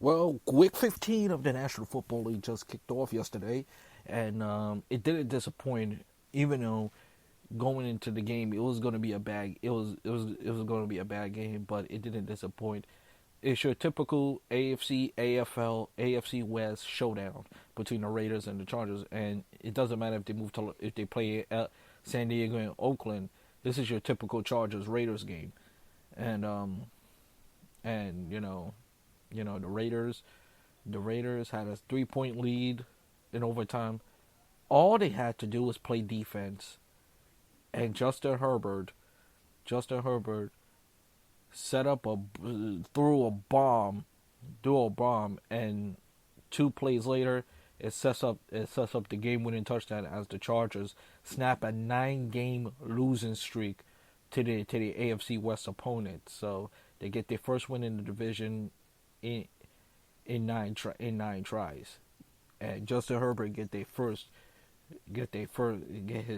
Well, Week 15 of the National Football League just kicked off yesterday, and it didn't disappoint. Even though going into the game, it was going to be a bad. It was going to be a bad game, but it didn't disappoint. It's your typical AFC, AFL, AFC West showdown between the Raiders and the Chargers, and it doesn't matter if they play at San Diego and Oakland. This is your typical Chargers Raiders game, and and the Raiders had a 3 point lead in overtime. All they had to do was play defense, and Justin Herbert set up threw a bomb, threw a bomb, and 2 plays later, it sets up the game-winning touchdown as the Chargers snap a 9-game losing streak to the AFC West opponent. So they get their first win in the division in in nine tries, and Justin Herbert get his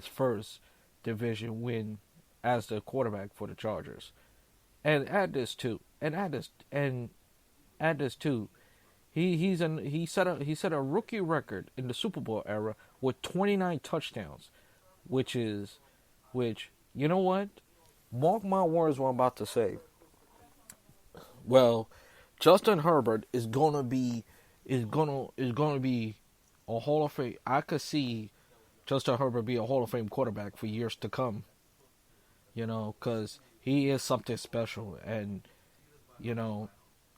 first division win as the quarterback for the Chargers. And add this too. He set a rookie record in the Super Bowl era with 29 touchdowns, which you know what? Mark my words, what I'm about to say. Well, Justin Herbert is gonna be a Hall of Fame. I could see Justin Herbert be a Hall of Fame quarterback for years to come. Because he is something special, and you know,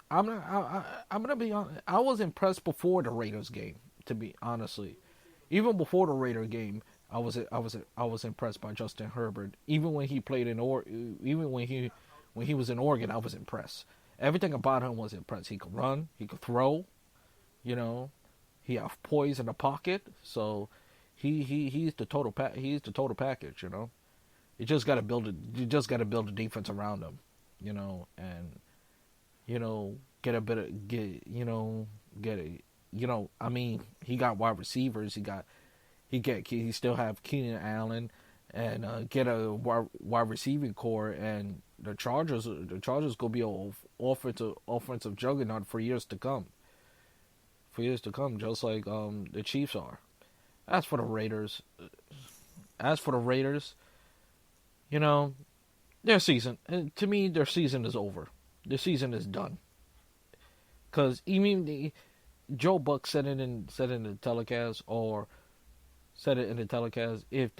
I'm gonna be honest. I was impressed before the Raiders game. To be honestly, even before the Raider game, I was impressed by Justin Herbert. Even when he played even when he was in Oregon, I was impressed. Everything about him was impressed. He could run, he could throw. You know, he have poise in the pocket. So he's the total package. You just gotta build it. You just gotta build a defense around him. And get a bit of get a I mean, he got wide receivers. He still have Keenan Allen, and get a wide receiving core, and the Chargers gonna be an offensive juggernaut for years to come. For years to come, just like the Chiefs are. As for the Raiders, as for the Raiders, you know, their season, to me, their season is over. Their season is done. Because Joe Buck said in the telecast, or said it in the telecast, if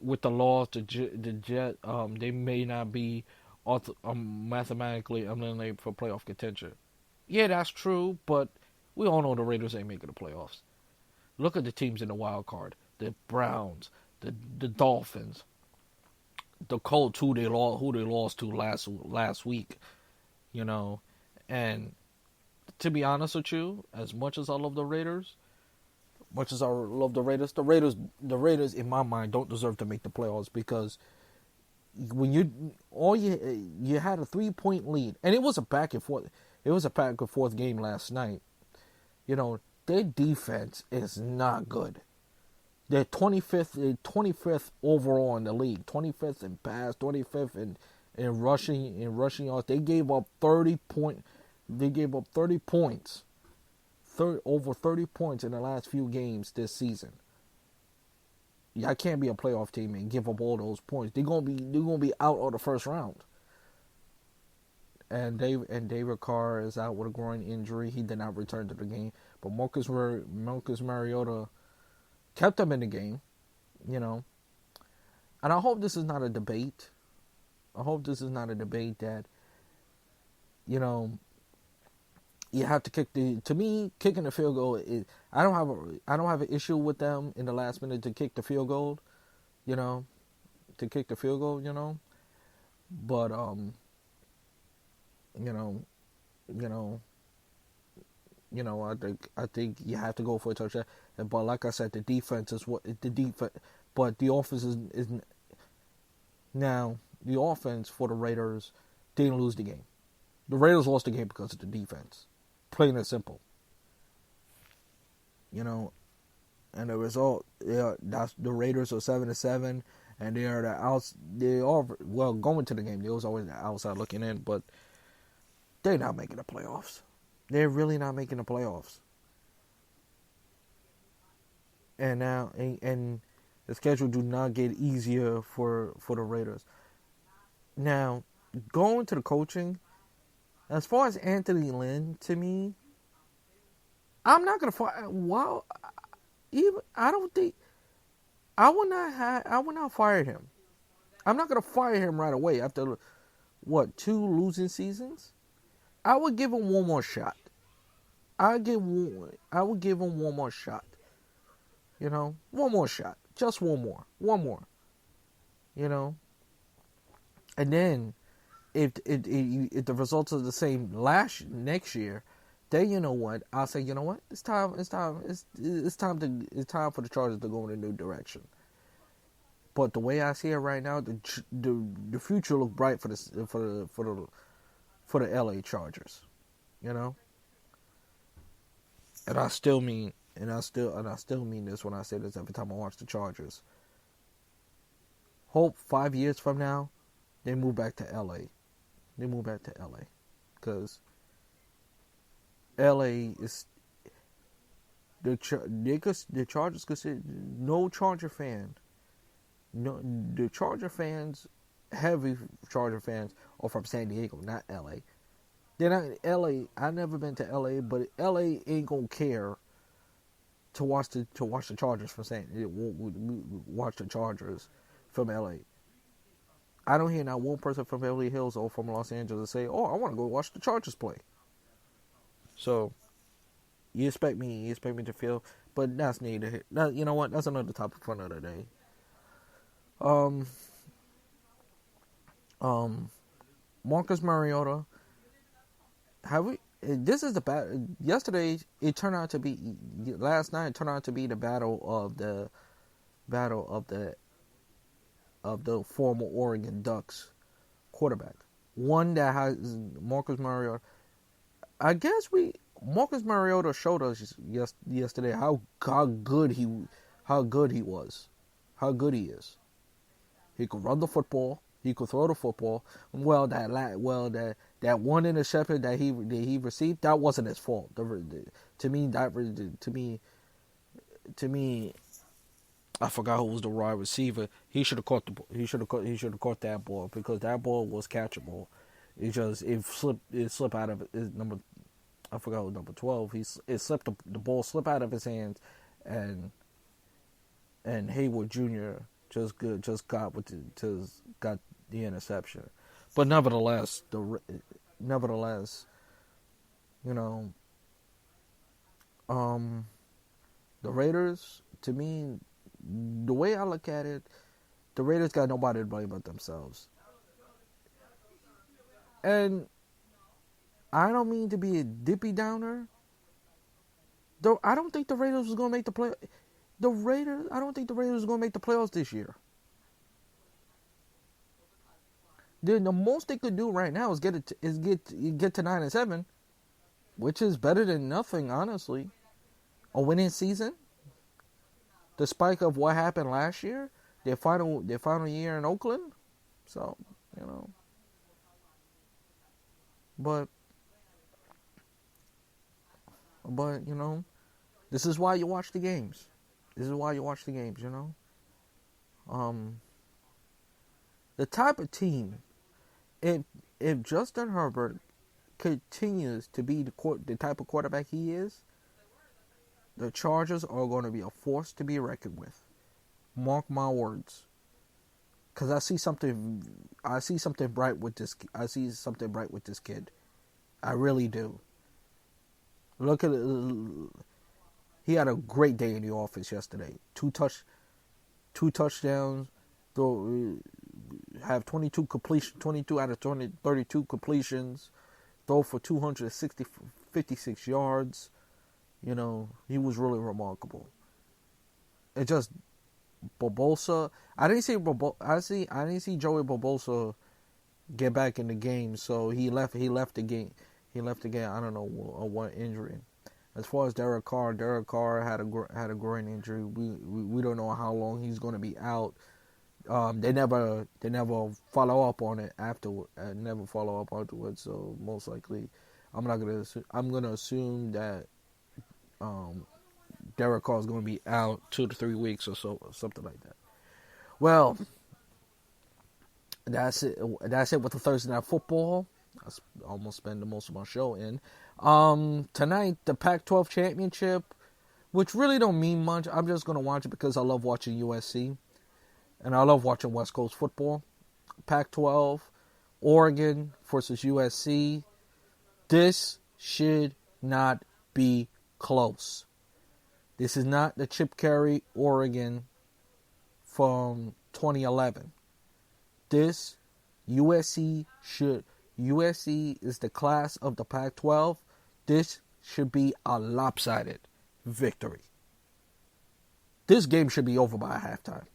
with the laws, the Jet, they may not be mathematically eliminated for playoff contention. Yeah, that's true, but we all know the Raiders ain't making the playoffs. Look at the teams in the wild card: the Browns, the Dolphins, the Colts, who they lost to last week. And to be honest with you, as much as I love the Raiders, the Raiders in my mind don't deserve to make the playoffs, because when you had a 3 point lead, and it was a back and forth game last night. Their defense is not good. They're 25th overall in the league, 25th in pass, 25th in rushing yards. They gave up 30 points. Over 30 points in the last few games this season. I can't be a playoff team and give up all those points. They're gonna be out of the first round. And David Carr is out with a groin injury. He did not return to the game. But Marcus Mariota kept him in the game. And I hope this is not a debate. That you have to kicking the field goal is, I don't have an issue with them in the last minute to kick the field goal, but I think you have to go for a touchdown. But like I said, the defense is but the offense is now the offense for the Raiders didn't lose the game. The Raiders lost the game because of the defense. Plain and simple. And the result, that's the Raiders are 7-7, and they are going to the game. They was always the outside looking in, but they're not making the playoffs. They're really not making the playoffs. And now, and the schedule do not get easier for the Raiders. Now, going to the coaching, as far as Anthony Lynn, to me, I'm not gonna fire. Well, even I don't think I would not fire him. I'm not gonna fire him right away after what, 2 losing seasons. I would give him one more shot. I would give him one more shot. You know, one more shot, just one more. You know, and then if the results are the same next year, then you know what? I'll say, you know what? It's time for the Chargers to go in a new direction. But the way I see it right now, the future look bright for the LA Chargers. You know, and I still mean this when I say this every time I watch the Chargers. Hope 5 years from now, they move back to LA. They move back to LA, because LA is the Chargers consider no Charger fan. No, the Charger fans, heavy Charger fans, are from San Diego, not LA. They're not LA. I've never been to LA, but LA ain't gonna care to watch the Chargers from watch the Chargers from LA. I don't hear not one person from Beverly Hills or from Los Angeles say, "Oh, I want to go watch the Chargers play." So you expect me to feel, but that's needed. You know what? That's another topic for another day. Um, Marcus Mariota. Have we? This is the battle. Yesterday, it turned out to be. Last night, it turned out to be the battle of the former Oregon Ducks quarterback. One that has Marcus Mariota. I guess Marcus Mariota showed us yesterday how good he was, how good he is. He could run the football. He could throw the football. Well, that one interception that he received, that wasn't his fault. To me, I forgot who was the wide receiver. He should have caught that ball, because that ball was catchable. It slipped out of his number. I forgot who number 12. The ball slipped out of his hands, and Hayward Jr. just got the interception. But nevertheless, you know, the Raiders, to me, the way I look at it, the Raiders got nobody to blame but themselves. And I don't mean to be a dippy downer. Though I don't think the Raiders was gonna make the play. I don't think the Raiders was gonna make the playoffs this year. The most they could do right now is get to 9-7, which is better than nothing, honestly. A winning season, despite of what happened last year, their final year in Oakland. So, you know, but you know, this is why you watch the games. You know, the type of team, if Justin Herbert continues to be the type of quarterback he is, the Chargers are going to be a force to be reckoned with. Mark my words. Because I see something bright with this. I see something bright with this kid. I really do. Look at it. He had a great day in the office yesterday. Two touchdowns. Have 22 out of 32 completions. Throw for 56 yards. You know, he was really remarkable. It just Bobosa. I didn't see Joey Bobosa get back in the game, so he left the game. I don't know what injury. As far as Derek Carr had a groin injury. We don't know how long he's going to be out. They never follow up on it afterwards. So most likely, I'm not gonna. I'm gonna assume that Derek Carr is gonna be out 2 to 3 weeks or so, or something like that. Well, that's it. That's it with the Thursday Night Football. I almost spend the most of my show in. Tonight, the Pac-12 championship, which really don't mean much. I'm just gonna watch it because I love watching USC, and I love watching West Coast football. Pac-12, Oregon versus USC. This should not be close. This is not the Chip Kelly Oregon from 2011. This USC is the class of the Pac-12. This should be a lopsided victory. This game should be over by halftime.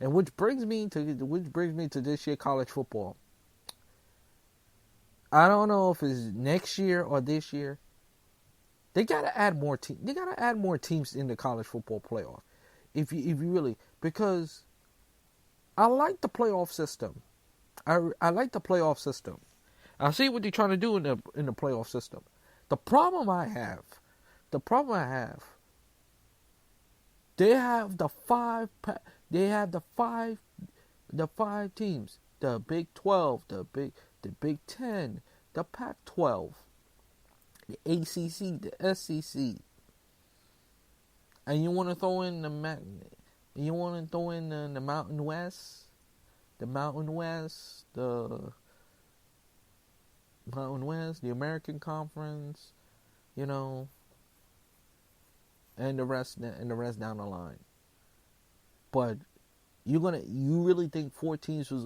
And which brings me to this year college football. I don't know if it's next year or this year. They gotta add more teams. They gotta add more teams in the college football playoff. If you really, because I like the playoff system. I like the playoff system. I see what they're trying to do in the playoff system. The problem I have, they have the five teams, the Big 12, the Big 10, the Pac-12, the ACC, the SEC, and you want to throw in the Mountain West, the American Conference, and the rest down the line. But you really think four teams is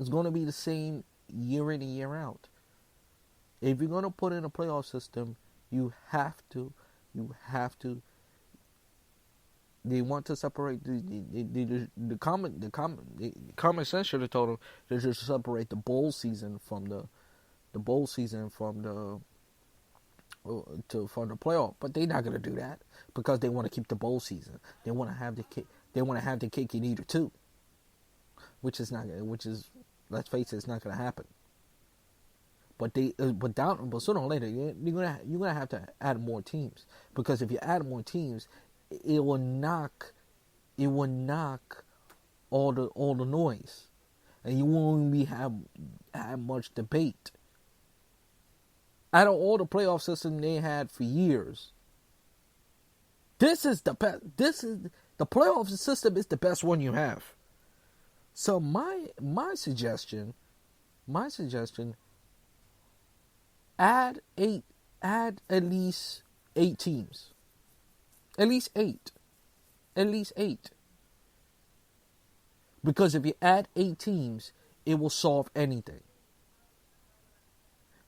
gonna be the same year in and year out? If you're gonna put in a playoff system, you have to. They want to separate the common sense should have told them they should separate the bowl season from the playoff, but they're not gonna do that because they want to keep the bowl season. They want to have the cake. They want to have the cake and eat it too, which is let's face it, it's not gonna happen. But sooner or later you're gonna have to add more teams, because if you add more teams, it will knock all the noise, and you won't have much debate. Out of all the playoff system they had for years, this is the best. The playoff system is the best one you have. So my suggestion, add at least 8 teams. At least eight. Because if you add 8 teams, it will solve anything.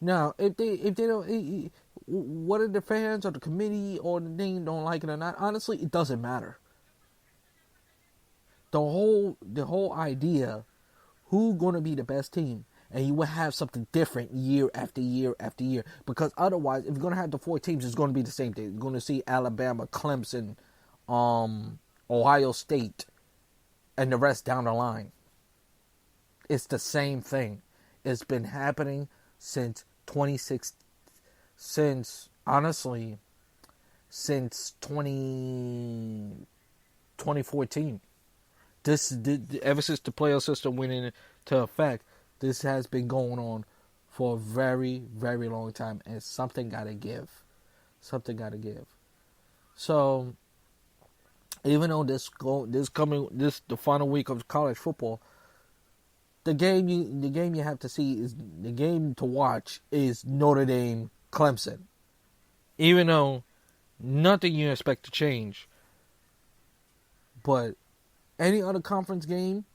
Now, if they don't, whether the fans or the committee or the thing don't like it or not, honestly, it doesn't matter. The whole idea, who's gonna be the best team, and you will have something different year after year after year. Because otherwise, if you're gonna have the 4 teams, it's gonna be the same thing. You're gonna see Alabama, Clemson, Ohio State, and the rest down the line. It's the same thing. It's been happening since 2014. Ever since the playoff system went into effect, this has been going on for a very, very long time, and something got to give. So, even though the final week of college football, the game you have to see is the game to watch is Notre Dame Clemson. Even though nothing you expect to change, but any other conference game,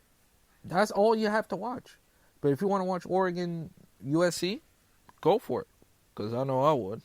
that's all you have to watch. But if you want to watch Oregon USC, go for it, because I know I would.